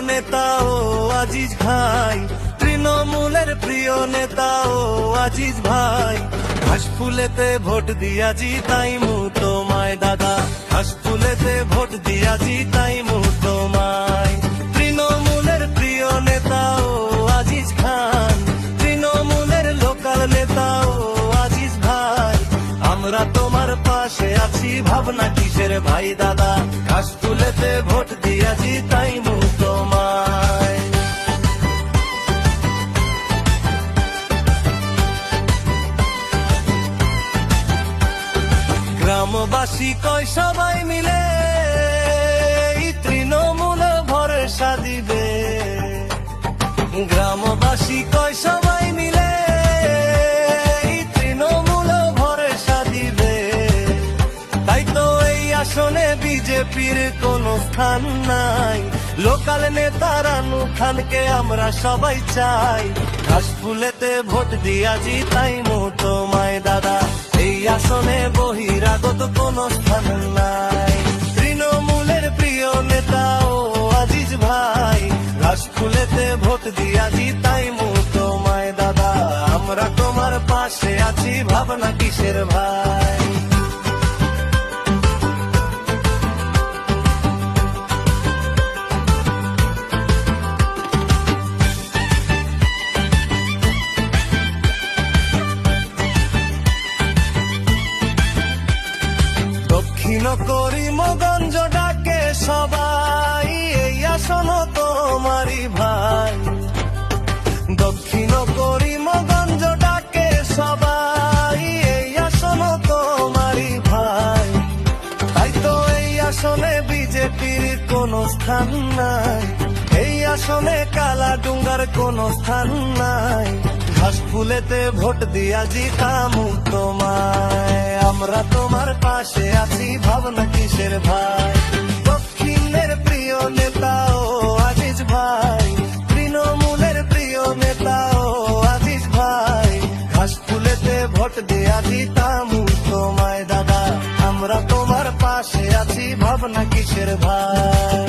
নেতা ও আজিজ ভাই, তৃণমূলের প্রিয় নেতা ও আজিজ ভাই। ঘাসফুলেতে ভোট দিয়া জিতাইমু তোমায় দাদা, ঘাসফুলেতে ভোট দিয়া জিতাইমু তোমায়। তৃণমূলের প্রিয় নেতা ও আজিজ খান, তৃণমূলের লোকাল নেতা ও আজিজ ভাই। আমরা তোমার পাশে আছি, ভাবনা কিসের ভাই দাদা, ঘাসফুলেতে ভোট দিয়া জিতাইমু তোমায়। গ্রামবাসী কয় সবাই মিলে তৃণমূল ভরসা দিবে, গ্রামবাসী কয় সবাই মিলে তৃণমূল ভরসা দিবে। তাই তো এই আসনে বিজেপির কোনো স্থান নাই, লোকাল নেতা রানু খানকে আমরা সবাই চাই। ঘাসফুলেতে ভোট দিয়া জিতাইমু তোমায় দাদা, এই আসনে বহিরাগত কোনো স্থান নাই। তৃণমূলের প্রিয় নেতা ও আজিজ ভাই, ঘাসফুলেতে ভোট দিয়া জিতাইমু তোমায় দাদা। আমরা তোমার পাশে আছি, ভাবনা কিসের ভাই। দক্ষিণ করিমগঞ্জ ডাকে সবাই, এই আসন তোমারই ভাই। দক্ষিণ করিমগঞ্জ ডাকে সবাই, এই আসন তোমারই ভাই। তাই তো এই আসনে বিজেপির কোনো স্থান নাই, এই আসনে কালাডুঙ্গার কোনো স্থান নাই। ঘাসফুলেতে ভোট দিয়া জিতামু তোমায়, আমরা তোমার পাশে আছি, ভাবনা কিসের ভাই। দক্ষিণের প্রিয় নেতা ও আজিজ ভাই, তৃণমূলের প্রিয় নেতা ও আজিজ ভাই। ঘাসফুলেতে ভোট দিয়া জিতামু তোমায় দাদা, আমরা তোমার পাশে আছি, ভাবনা কিসের ভাই।